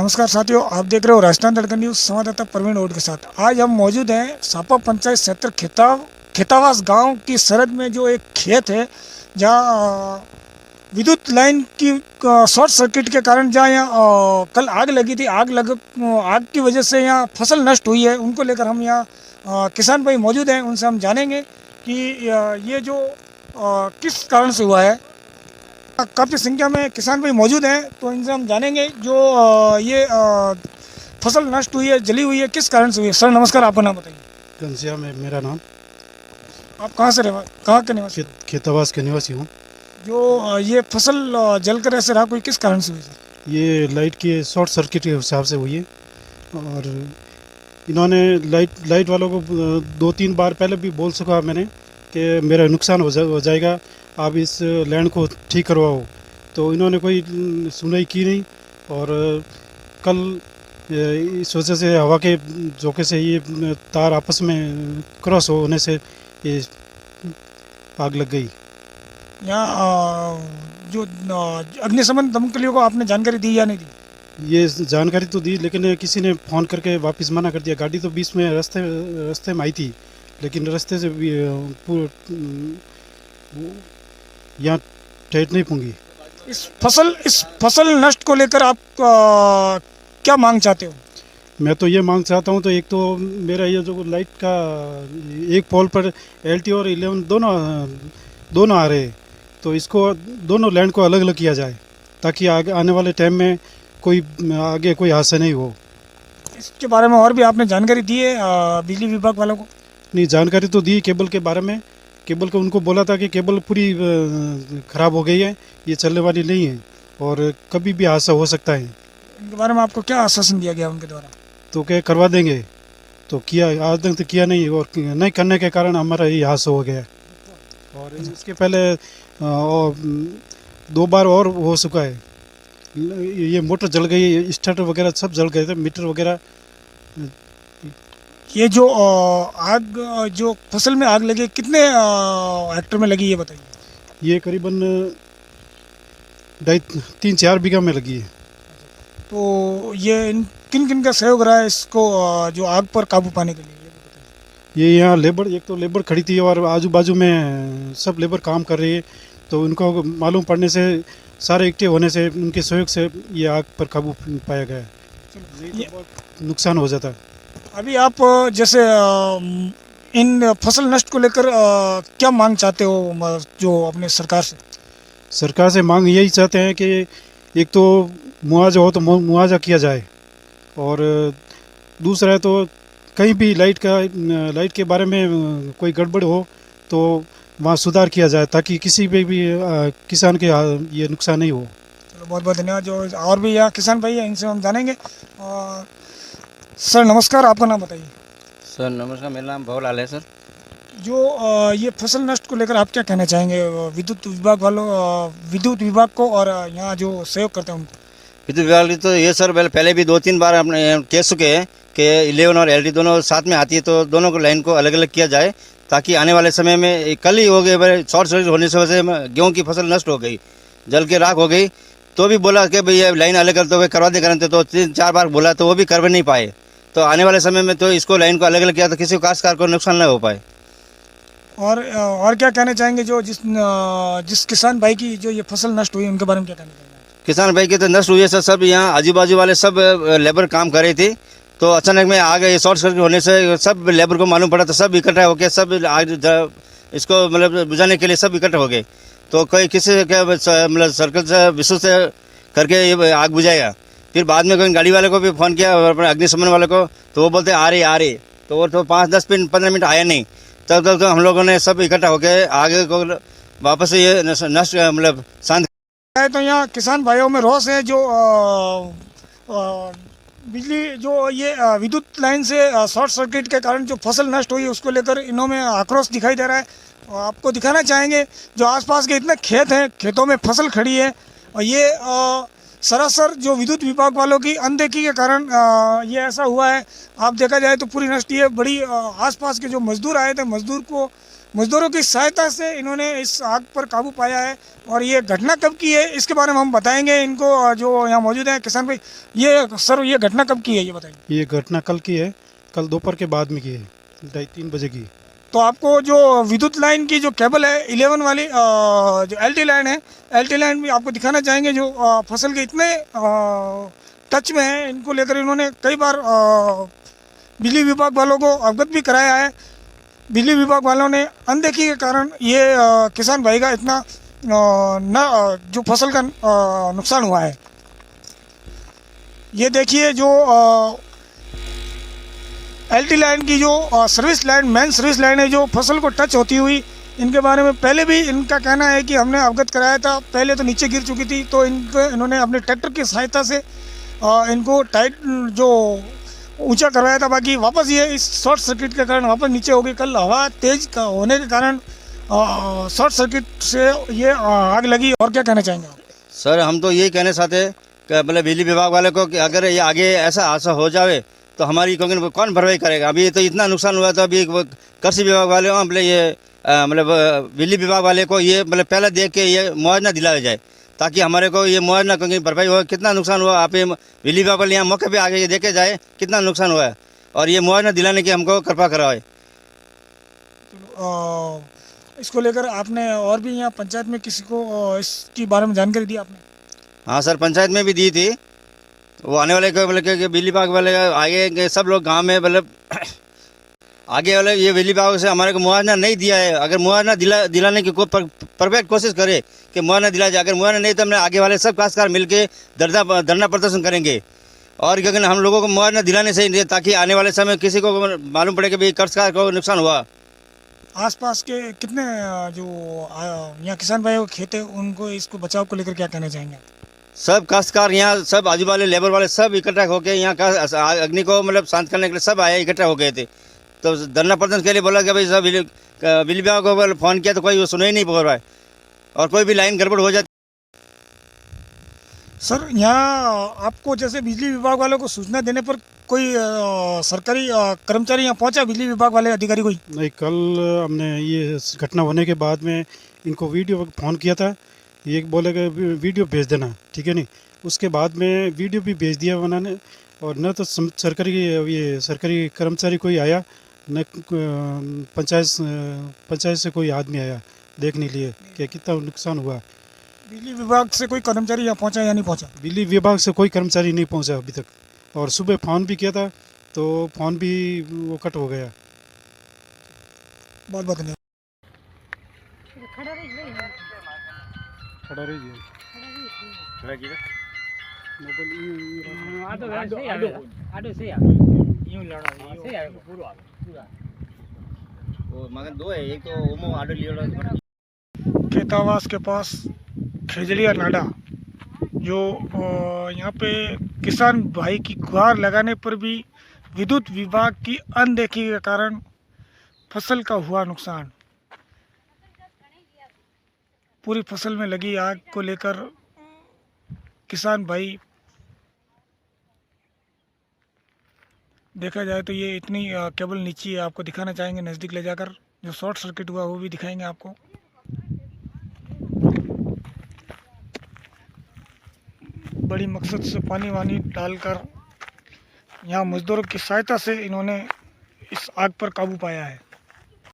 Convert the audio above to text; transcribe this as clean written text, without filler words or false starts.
नमस्कार साथियों, आप देख रहे हो राजस्थान तड़का न्यूज़। संवाददाता प्रवीण ओड के साथ आज हम मौजूद हैं सापा पंचायत क्षेत्र खेतावास गांव की सरहद में जो एक खेत है, जहां विद्युत लाइन की शॉर्ट सर्किट के कारण जहां यहाँ कल आग लगी थी। आग की वजह से यहाँ फसल नष्ट हुई है। उनको लेकर हम यहाँ किसान भाई मौजूद हैं, उनसे हम जानेंगे कि ये जो किस कारण से हुआ है। काफ़ी संख्या में किसान भाई मौजूद हैं, तो इनसे हम जानेंगे जो ये फसल नष्ट हुई है, जली हुई है, किस कारण से हुई है। सर नमस्कार, आपका नाम बताइए। घनश्याम है मेरा नाम। आप कहाँ के निवासी? खेतावास के निवासी हूँ। जो ये फसल जलकर ऐसे राख हुई, किस कारण से हुई सर? ये लाइट की शॉर्ट सर्किट के हिसाब से हुई है और इन्होंने लाइट वालों को 2-3 बार पहले भी बोल चुका मैंने कि मेरा नुकसान हो जाएगा, आप इस लैंड को ठीक करवाओ। तो इन्होंने कोई सुनवाई की नहीं और कल इस वजह से हवा के झोंके से ये तार आपस में क्रॉस होने से ये आग लग गई। यहाँ जो अग्निशमन दमकलियों को आपने जानकारी दी या नहीं दी? ये जानकारी तो दी, लेकिन किसी ने फ़ोन करके वापस मना कर दिया। गाड़ी तो बीच में रास्ते में आई थी, लेकिन रास्ते से भी यहाँ ठहर नहीं पूंगी। इस फसल नष्ट को लेकर आप क्या मांग चाहते हो? मैं तो ये मांग चाहता हूँ, तो एक तो मेरा ये जो लाइट का एक पोल पर LT और 11 दोनों आ रहे, तो इसको दोनों लैंड को अलग अलग किया जाए ताकि आगे आने वाले टाइम में आगे कोई हादसा नहीं हो। इसके बारे में और भी आपने जानकारी दी है बिजली विभाग वालों को? नहीं, जानकारी तो दी केबल के बारे में। केबल को उनको बोला था कि केबल पूरी ख़राब हो गई है, ये चलने वाली नहीं है और कभी भी हादसा हो सकता है। इनके बारे में आपको क्या आश्वासन दिया गया उनके द्वारा? तो क्या करवा देंगे, तो किया, आज तक तो किया नहीं और नहीं करने के कारण हमारा ये हादसा हो गया। और इसके पहले 2 बार और हो चुका है। ये मोटर जल गई, स्टार्टर वगैरह सब जल गए थे, मीटर वगैरह। ये जो आग जो फसल में आग लगी, कितने हेक्टर में लगी ये बताइए। ये करीबन 3-4 बीघा में लगी है। तो ये किन किन का सहयोग रहा है इसको जो आग पर काबू पाने के लिए, ये बताइए। ये यहाँ एक तो लेबर खड़ी थी और आजू बाजू में सब लेबर काम कर रही है, तो उनको मालूम पड़ने से, सारे इकट्ठे होने से, उनके सहयोग से ये आग पर काबू पाया गया है। नहीं तो बहुत नुकसान हो जाता है। अभी आप जैसे इन फसल नष्ट को लेकर क्या मांग चाहते हो जो अपने सरकार से? सरकार से मांग यही चाहते हैं कि एक तो मुआवजा हो तो मुआवजा किया जाए, और दूसरा है तो कहीं भी लाइट के बारे में कोई गड़बड़ हो तो वहाँ सुधार किया जाए ताकि किसी पे भी किसान के ये नुकसान नहीं हो। चलो, बहुत बहुत धन्यवाद। जो और भी यहाँ किसान भाई हैं, इनसे हम जानेंगे। सर नमस्कार, आपका नाम बताइए। सर नमस्कार, मेरा नाम भवलाल है। सर जो ये फसल नष्ट को लेकर आप क्या कहना चाहेंगे विद्युत विभाग को और यहाँ जो सहयोग करते हैं उनको? विद्युत विभाग की तो ये सर पहले भी 2-3 बार अपने कह चुके हैं कि 11 और LT दोनों साथ में आती है, तो दोनों को लाइन को अलग अलग किया जाए ताकि आने वाले समय में, कल ही हो गए शॉर्ट सर्किट होने से वजह से गेहूँ की फसल नष्ट हो गई, जल के राख हो गई। तो भी बोला कि भाई ये लाइन अलग करते हुए करवा दे करते, तो 3-4 बार बोला तो वो भी करवा नहीं पाए। तो आने वाले समय में तो इसको लाइन को अलग अलग किया तो किसी काश्तकार को नुकसान न हो पाए। और क्या कहना चाहेंगे जो जिस किसान भाई की जो ये फसल नष्ट हुई, उनके बारे में क्या कहना चाहेंगे? किसान भाई की तो नष्ट हुई है सर। सब यहाँ आजू बाजू वाले सब लेबर काम कर रही थी, तो अचानक में आ गए शॉर्ट सर्किट होने से सब लेबर को मालूम पड़ा, तो सब इकट्ठा होकर सब आग इसको मतलब बुझाने के लिए सब इकट्ठा हो गए। तो कोई किसी के मतलब सर्कल से विशुद्ध से करके ये आग बुझाएगा। फिर बाद में कोई गाड़ी वाले को भी फ़ोन किया और अपने अग्निशमन वाले को, तो वो बोलते आ रही, तो वो तो 5-10-15 मिनट आया नहीं। तब तक तो हम लोगों ने सब इकट्ठा होकर आगे को वापस ये नष्ट मतलब शांत है। तो यहाँ किसान भाइयों में रोष है जो बिजली जो ये विद्युत लाइन से शॉर्ट सर्किट के कारण जो फसल नष्ट हुई, उसको लेकर इन्हों में आक्रोश दिखाई दे रहा है। और आपको दिखाना चाहेंगे जो आसपास के इतने खेत हैं, खेतों में फसल खड़ी है और ये सरासर जो विद्युत विभाग वालों की अनदेखी के कारण ये ऐसा हुआ है। आप देखा जाए तो पूरी नष्ट ये बड़ी आसपास के जो मजदूर आए थे, मजदूरों की सहायता से इन्होंने इस आग पर काबू पाया है। और ये घटना कब की है इसके बारे में हम बताएंगे इनको, जो यहाँ मौजूद हैं किसान भाई। ये घटना कब की है ये बताएंगे। ये घटना कल की है, कल दोपहर के बाद में की है, 2:30 बजे की। तो आपको जो विद्युत लाइन की जो केबल है 11 वाली जो एलटी लाइन है, एलटी लाइन भी आपको दिखाना चाहेंगे जो फसल के इतने टच में है। इनको लेकर इन्होंने कई बार बिजली विभाग वालों को अवगत भी कराया है। बिजली विभाग वालों ने अनदेखी के कारण ये किसान भाई का इतना जो फसल का नुकसान हुआ है। ये देखिए जो एलटी लाइन की जो service line, main service line है जो फसल को टच होती हुई, इनके बारे में पहले भी इनका कहना है कि हमने अवगत कराया था। पहले तो नीचे गिर चुकी थी, तो इन्होंने अपने ट्रैक्टर की सहायता से इनको टाइट जो ऊंचा करवाया था। बाकी वापस ये इस शॉर्ट सर्किट के कारण वापस नीचे हो गई। कल हवा तेज होने के कारण शॉर्ट सर्किट से ये आग लगी। और क्या कहना चाहेंगे आप? सर हम तो यही कहना चाहते हैं कि मतलब बिजली विभाग वाले को कि अगर ये आगे ऐसा हादसा हो जाए तो हमारी क्योंकि कौन भरपाई करेगा। अभी तो इतना नुकसान हुआ, तो अभी कृषि विभाग वाले मतलब ये मतलब बिजली विभाग वाले को ये मतलब पहले देख के ये मुआवजा दिलाया जाए, ताकि हमारे को ये मुआवजा क्योंकि भरपाई हो कितना नुकसान हुआ। आप ये बिजली विभाग वाले यहाँ मौके पे आके ये देखे जाए कितना नुकसान हुआ है, और ये मुआवजा दिलाने की हमको कृपा कराए। इसको लेकर आपने और भी यहाँ पंचायत में किसी को इसके बारे में जानकारी दी आपने? हाँ सर, पंचायत में भी दी थी। वो आने वाले को मतलब कि बिजली विभाग वाले आगे के सब लोग गांव में मतलब आगे वाले ये बिजली विभाग से हमारे को मुआवजा नहीं दिया है। अगर मुआवजा दिलाने की कोई परफेक्ट कोशिश करे कि मुआवजा दिलाया जाए। अगर मुआवजा नहीं तो हमने आगे वाले सब काश्तकार मिलके धरना प्रदर्शन करेंगे। और क्योंकि हम लोगों को मुआवजा दिलाने से, ताकि आने वाले समय किसी को मालूम पड़े कि भाई काश्तकार को नुकसान हुआ। आसपास के कितने जो यहाँ किसान भाई को खेत है, उनको इसको बचाव को लेकर क्या कहना चाहेंगे? सब काश्तकार यहाँ सब आजू वाले लेबर वाले सब इकट्ठा होकर यहाँ का अग्नि को मतलब शांत करने के लिए सब आए, इकट्ठा हो गए थे। तो धरना प्रदर्शन के लिए बोला कि भाई सब बिजली विभाग को फ़ोन किया तो कोई वो सुने ही नहीं बोल रहा है, और कोई भी लाइन गड़बड़ हो जाती। सर यहाँ आपको जैसे बिजली विभाग वालों को सूचना देने पर कोई सरकारी कर्मचारी यहाँ पहुँचा, बिजली विभाग वाले अधिकारी कोई? नहीं, कल हमने ये घटना होने के बाद में इनको वीडियो फ़ोन किया था। ये बोले कि वीडियो भेज देना, ठीक है नहीं। उसके बाद में वीडियो भी भेज दिया उन्होंने, और न तो सरकारी कर्मचारी कोई आया, न पंचायत से कोई आदमी आया देखने लिए कि कितना नुकसान हुआ। बिजली विभाग से कोई कर्मचारी यहाँ पहुँचा या नहीं पहुँचा? बिजली विभाग से कोई कर्मचारी नहीं पहुँचा अभी तक। और सुबह फ़ोन भी किया था तो फ़ोन भी वो कट हो गया। बहुत बहुत धन्यवाद। खड़ा रहिए। मगर दो है, एक तो ओमो आडो लियो खेतावास के पास खेजड़िया नाडा जो यहाँ पे किसान भाई की गुहार लगाने पर भी विद्युत विभाग की अनदेखी के कारण फसल का हुआ नुकसान। पूरी फसल में लगी आग को लेकर किसान भाई, देखा जाए तो ये इतनी केबल नीची है। आपको दिखाना चाहेंगे नज़दीक ले जाकर, जो शॉर्ट सर्किट हुआ वो भी दिखाएंगे आपको। बड़ी मकसद से पानी वानी डालकर यहाँ मजदूरों की सहायता से इन्होंने इस आग पर काबू पाया है।